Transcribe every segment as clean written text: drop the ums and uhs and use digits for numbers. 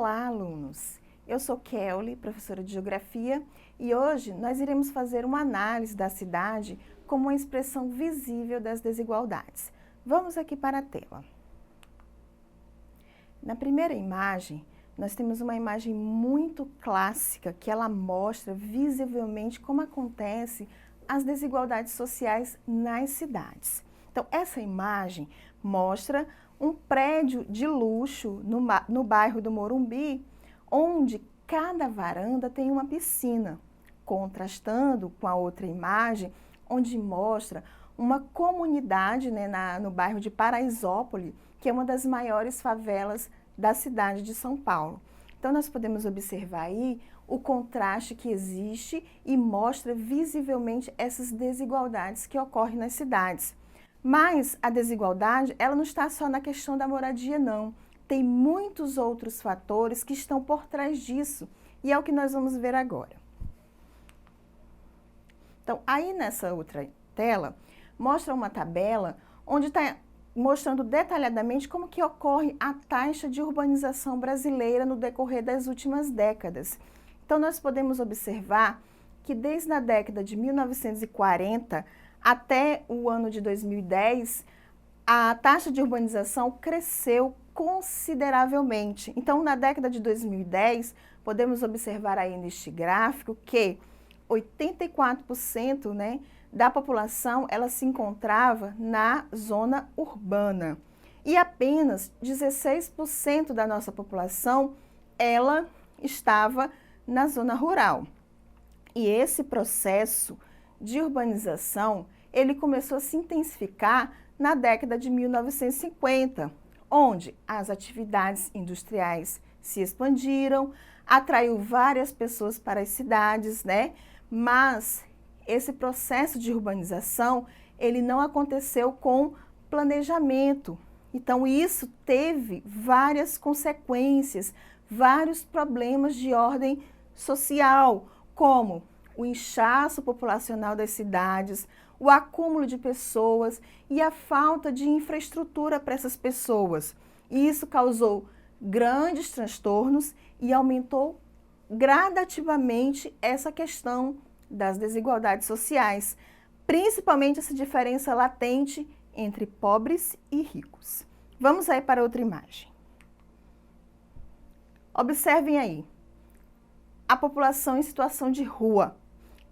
Olá, alunos! Eu sou Kelly, professora de Geografia, e hoje nós iremos fazer uma análise da cidade como uma expressão visível das desigualdades. Vamos aqui para a tela. Na primeira imagem, nós temos uma imagem muito clássica que ela mostra visivelmente como acontecem as desigualdades sociais nas cidades. Então, essa imagem mostra um prédio de luxo no bairro do Morumbi, onde cada varanda tem uma piscina, contrastando com a outra imagem, onde mostra uma comunidade no bairro de Paraisópolis, que é uma das maiores favelas da cidade de São Paulo. Então, nós podemos observar aí o contraste que existe e mostra visivelmente essas desigualdades que ocorrem nas cidades. Mas a desigualdade, ela não está só na questão da moradia, não. Tem muitos outros fatores que estão por trás disso, e é o que nós vamos ver agora. Então, aí nessa outra tela, mostra uma tabela onde está mostrando detalhadamente como que ocorre a taxa de urbanização brasileira no decorrer das últimas décadas. Então, nós podemos observar que desde a década de 1940 até o ano de 2010, a taxa de urbanização cresceu consideravelmente. Então, na década de 2010, podemos observar aí neste gráfico que 84%, da população ela se encontrava na zona urbana e apenas 16% da nossa população ela estava na zona rural. E esse processo de urbanização, ele começou a se intensificar na década de 1950, onde as atividades industriais se expandiram, atraiu várias pessoas para as cidades, Mas esse processo de urbanização, ele não aconteceu com planejamento. Então, isso teve várias consequências, vários problemas de ordem social, como o inchaço populacional das cidades, o acúmulo de pessoas e a falta de infraestrutura para essas pessoas. E isso causou grandes transtornos e aumentou gradativamente essa questão das desigualdades sociais, principalmente essa diferença latente entre pobres e ricos. Vamos aí para outra imagem. Observem aí a população em situação de rua.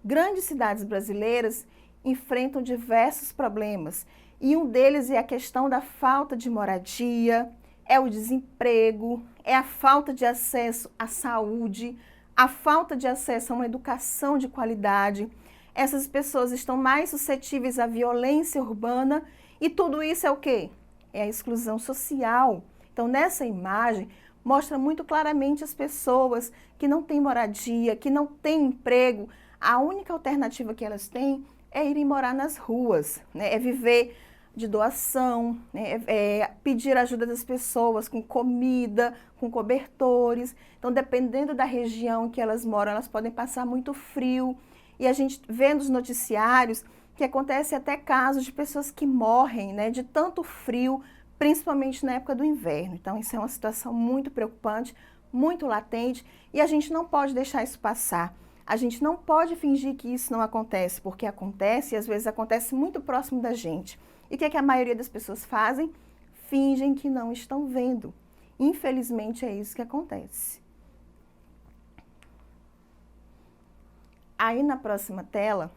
Grandes cidades brasileiras enfrentam diversos problemas e um deles é a questão da falta de moradia, é o desemprego, é a falta de acesso à saúde, a falta de acesso a uma educação de qualidade. Essas pessoas estão mais suscetíveis à violência urbana e tudo isso é o quê? É a exclusão social. Então, nessa imagem, mostra muito claramente as pessoas que não têm moradia, que não têm emprego. A única alternativa que elas têm é irem morar nas ruas, é viver de doação, é pedir ajuda das pessoas com comida, com cobertores. Então, dependendo da região que elas moram, elas podem passar muito frio. E a gente vê nos noticiários que acontece até casos de pessoas que morrem, de tanto frio, principalmente na época do inverno. Então, isso é uma situação muito preocupante, muito latente, e a gente não pode deixar isso passar. A gente não pode fingir que isso não acontece, porque acontece e às vezes acontece muito próximo da gente. E o que é que a maioria das pessoas fazem? Fingem que não estão vendo. Infelizmente, é isso que acontece. Aí na próxima tela,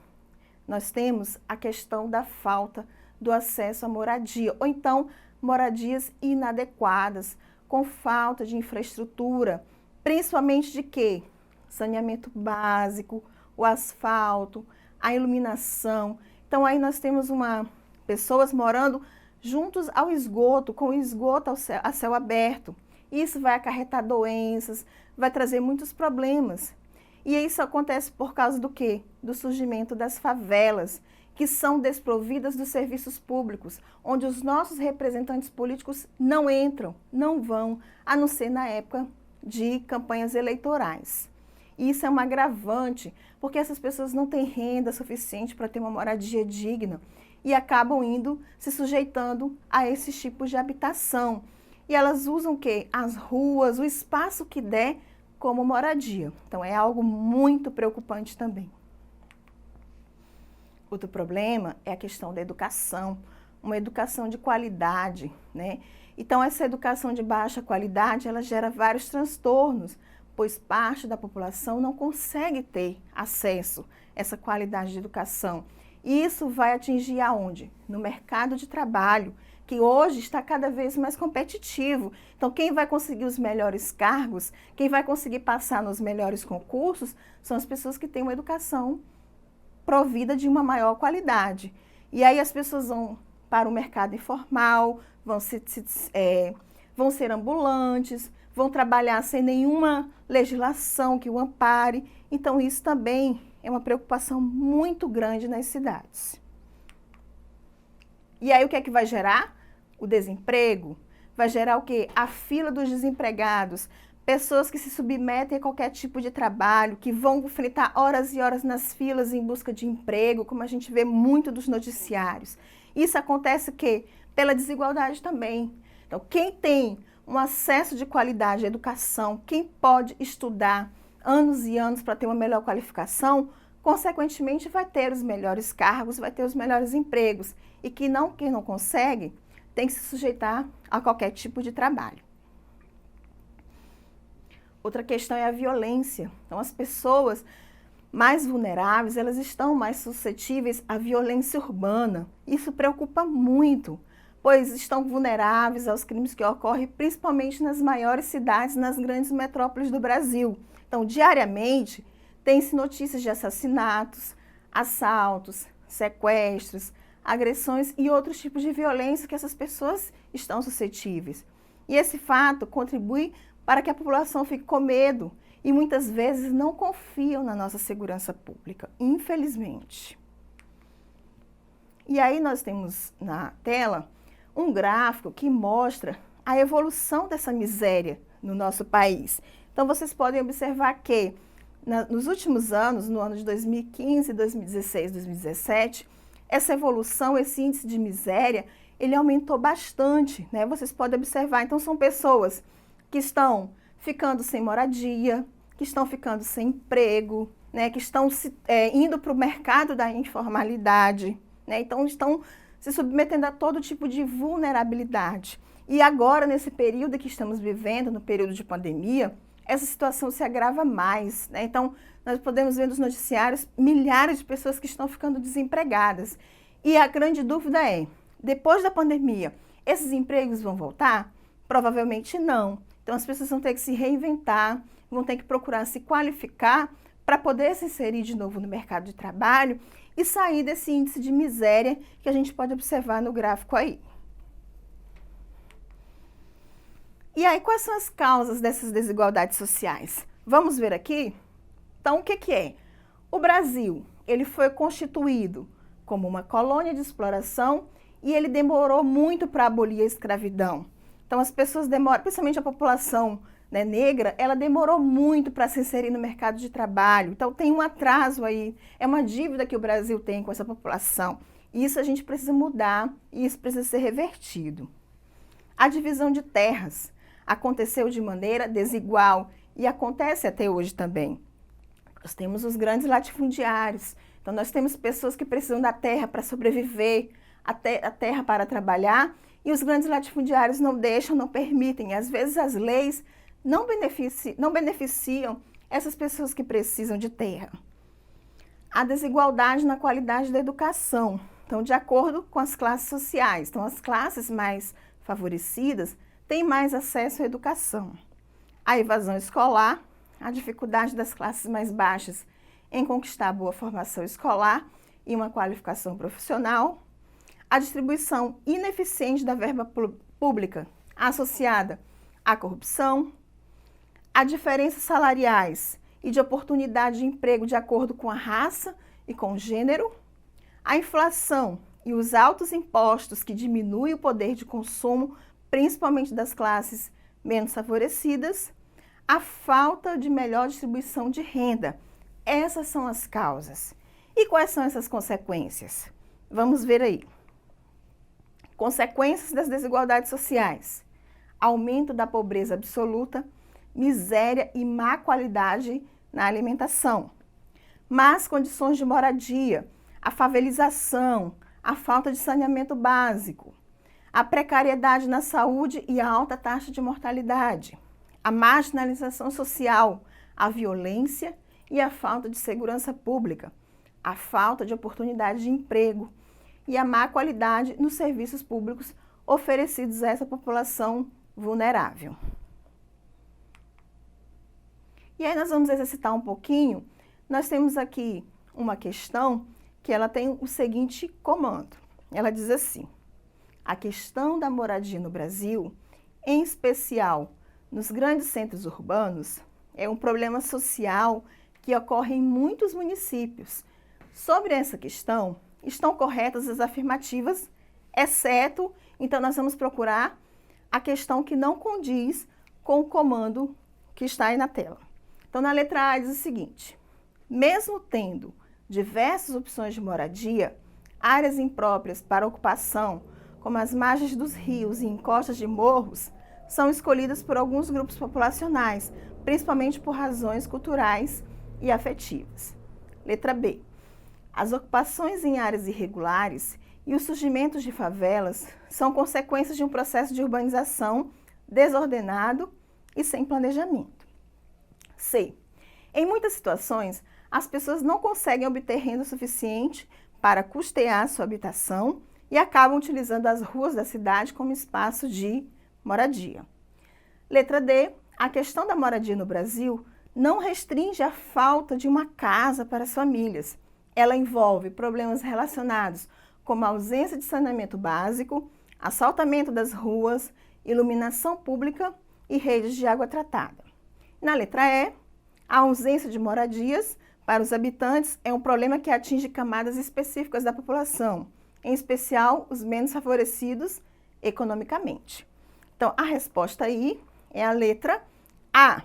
nós temos a questão da falta do acesso à moradia, ou então moradias inadequadas, com falta de infraestrutura, principalmente de quê? Saneamento básico, o asfalto, a iluminação. Então, aí nós temos pessoas morando juntos ao esgoto, com o esgoto a céu aberto. Isso vai acarretar doenças, vai trazer muitos problemas. E isso acontece por causa do quê? Do surgimento das favelas, que são desprovidas dos serviços públicos, onde os nossos representantes políticos não entram, não vão, a não ser na época de campanhas eleitorais. Isso é um agravante, porque essas pessoas não têm renda suficiente para ter uma moradia digna e acabam se sujeitando a esses tipos de habitação. e elas usam o quê? As ruas, o espaço que der como moradia. Então, é algo muito preocupante também. Outro problema é a questão da educação, uma educação de qualidade, né? Então, essa educação de baixa qualidade, ela gera vários transtornos, pois parte da população não consegue ter acesso a essa qualidade de educação. E isso vai atingir aonde? No mercado de trabalho, que hoje está cada vez mais competitivo. Então, quem vai conseguir os melhores cargos, quem vai conseguir passar nos melhores concursos, são as pessoas que têm uma educação provida de uma maior qualidade. E aí as pessoas vão para o mercado informal, vão ser ambulantes, vão trabalhar sem nenhuma legislação que o ampare. Então, isso também é uma preocupação muito grande nas cidades. E aí, o que é que vai gerar? O desemprego. Vai gerar o quê? A fila dos desempregados. Pessoas que se submetem a qualquer tipo de trabalho, que vão enfrentar horas e horas nas filas em busca de emprego, como a gente vê muito dos noticiários. Isso acontece o quê? Pela desigualdade também. Então, quem tem um acesso de qualidade à educação, quem pode estudar anos e anos para ter uma melhor qualificação, consequentemente vai ter os melhores cargos, vai ter os melhores empregos. E quem não consegue, tem que se sujeitar a qualquer tipo de trabalho. Outra questão é a violência. Então, as pessoas mais vulneráveis, elas estão mais suscetíveis à violência urbana. Isso preocupa muito, pois estão vulneráveis aos crimes que ocorrem principalmente nas maiores cidades, nas grandes metrópoles do Brasil. Então, diariamente, tem-se notícias de assassinatos, assaltos, sequestros, agressões e outros tipos de violência que essas pessoas estão suscetíveis. E esse fato contribui para que a população fique com medo e muitas vezes não confiam na nossa segurança pública, infelizmente. E aí nós temos na tela um gráfico que mostra a evolução dessa miséria no nosso país. Então vocês podem observar que nos últimos anos, no ano de 2015, 2016, 2017, essa evolução, esse índice de miséria, ele aumentou bastante, né? Vocês podem observar, então são pessoas que estão ficando sem moradia, que estão ficando sem emprego, né, que estão indo para o mercado da informalidade, né, então estão se submetendo a todo tipo de vulnerabilidade. E agora, nesse período que estamos vivendo, no período de pandemia, essa situação se agrava mais, né? Então, nós podemos ver nos noticiários milhares de pessoas que estão ficando desempregadas. E a grande dúvida é, depois da pandemia, esses empregos vão voltar? Provavelmente não. Então, as pessoas vão ter que se reinventar, vão ter que procurar se qualificar para poder se inserir de novo no mercado de trabalho e sair desse índice de miséria que a gente pode observar no gráfico aí. E aí, quais são as causas dessas desigualdades sociais? Vamos ver aqui? Então, o que é? O Brasil, ele foi constituído como uma colônia de exploração e ele demorou muito para abolir a escravidão. Então, as pessoas demoram, principalmente a população, né, negra, ela demorou muito para se inserir no mercado de trabalho. Então, tem um atraso aí, é uma dívida que o Brasil tem com essa população. E isso a gente precisa mudar e isso precisa ser revertido. A divisão de terras aconteceu de maneira desigual e acontece até hoje também. Nós temos os grandes latifundiários. Então, nós temos pessoas que precisam da terra para sobreviver, a terra para trabalhar, e os grandes latifundiários não deixam, não permitem. Às vezes, as leis não beneficiam essas pessoas que precisam de terra. A desigualdade na qualidade da educação. Então, de acordo com as classes sociais. Então, as classes mais favorecidas têm mais acesso à educação. A evasão escolar, a dificuldade das classes mais baixas em conquistar boa formação escolar e uma qualificação profissional, a distribuição ineficiente da verba pública associada à corrupção, a diferenças salariais e de oportunidade de emprego de acordo com a raça e com o gênero, a inflação e os altos impostos que diminuem o poder de consumo, principalmente das classes menos favorecidas, a falta de melhor distribuição de renda. Essas são as causas. E quais são essas consequências? Vamos ver aí. Consequências das desigualdades sociais. aumento da pobreza absoluta, miséria e má qualidade na alimentação, más condições de moradia, a favelização, a falta de saneamento básico, a precariedade na saúde e a alta taxa de mortalidade, a marginalização social, a violência e a falta de segurança pública, a falta de oportunidade de emprego e a má qualidade nos serviços públicos oferecidos a essa população vulnerável. E aí nós vamos exercitar um pouquinho. Nós temos aqui uma questão que ela tem o seguinte comando. Ela diz assim: a questão da moradia no Brasil, em especial nos grandes centros urbanos, é um problema social que ocorre em muitos municípios. Sobre essa questão, estão corretas as afirmativas, exceto, então nós vamos procurar a questão que não condiz com o comando que está aí na tela. Então, na letra A diz o seguinte: mesmo tendo diversas opções de moradia, áreas impróprias para ocupação, como as margens dos rios e encostas de morros, são escolhidas por alguns grupos populacionais, principalmente por razões culturais e afetivas. Letra B. As ocupações em áreas irregulares e os surgimentos de favelas são consequências de um processo de urbanização desordenado e sem planejamento. C. Em muitas situações, as pessoas não conseguem obter renda suficiente para custear sua habitação e acabam utilizando as ruas da cidade como espaço de moradia. Letra D. A questão da moradia no Brasil não restringe a falta de uma casa para as famílias. Ela envolve problemas relacionados como a ausência de saneamento básico, asfaltamento das ruas, iluminação pública e redes de água tratada. Na letra E, a ausência de moradias para os habitantes é um problema que atinge camadas específicas da população, em especial os menos favorecidos economicamente. Então, a resposta aí é a letra A,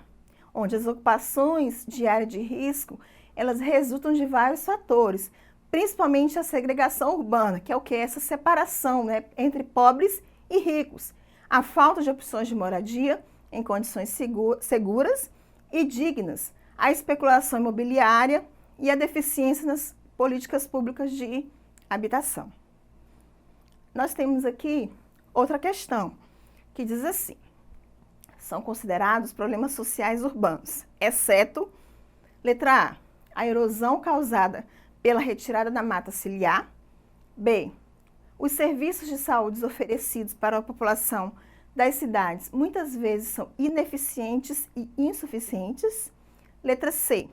onde as ocupações de área de risco, elas resultam de vários fatores, principalmente a segregação urbana, que é o que? Essa separação, né, entre pobres e ricos, a falta de opções de moradia em condições seguras e dignas, a especulação imobiliária e a deficiência nas políticas públicas de habitação. Nós temos aqui outra questão, que diz assim: são considerados problemas sociais urbanos, exceto, letra A erosão causada pela retirada da mata ciliar. B, os serviços de saúde oferecidos para a população das cidades muitas vezes são ineficientes e insuficientes. Letra C,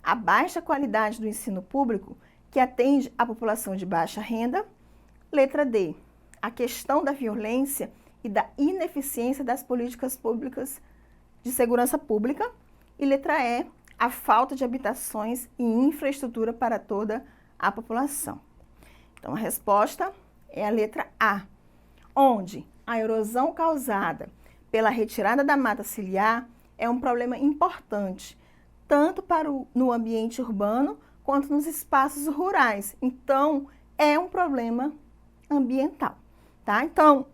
a baixa qualidade do ensino público que atende a população de baixa renda. Letra D, a questão da violência e da ineficiência das políticas públicas de segurança pública. E letra E, a falta de habitações e infraestrutura para toda a população. Então, a resposta é a letra A, onde a erosão causada pela retirada da mata ciliar é um problema importante, tanto no ambiente urbano quanto nos espaços rurais. Então, é um problema ambiental, tá? Então,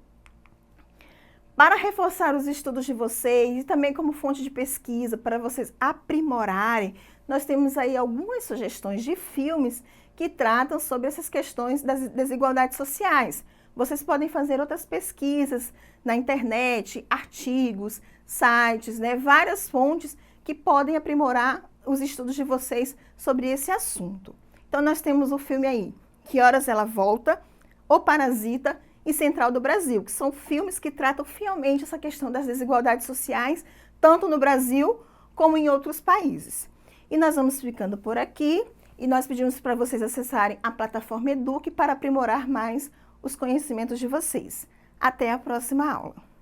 para reforçar os estudos de vocês e também como fonte de pesquisa, para vocês aprimorarem, nós temos aí algumas sugestões de filmes que tratam sobre essas questões das desigualdades sociais. Vocês podem fazer outras pesquisas na internet, artigos, sites, né, várias fontes que podem aprimorar os estudos de vocês sobre esse assunto. Então, nós temos o filme aí, Que Horas Ela Volta, O Parasita e Central do Brasil, que são filmes que tratam fielmente essa questão das desigualdades sociais, tanto no Brasil como em outros países. E nós vamos ficando por aqui e nós pedimos para vocês acessarem a plataforma Eduque para aprimorar mais os conhecimentos de vocês. Até a próxima aula!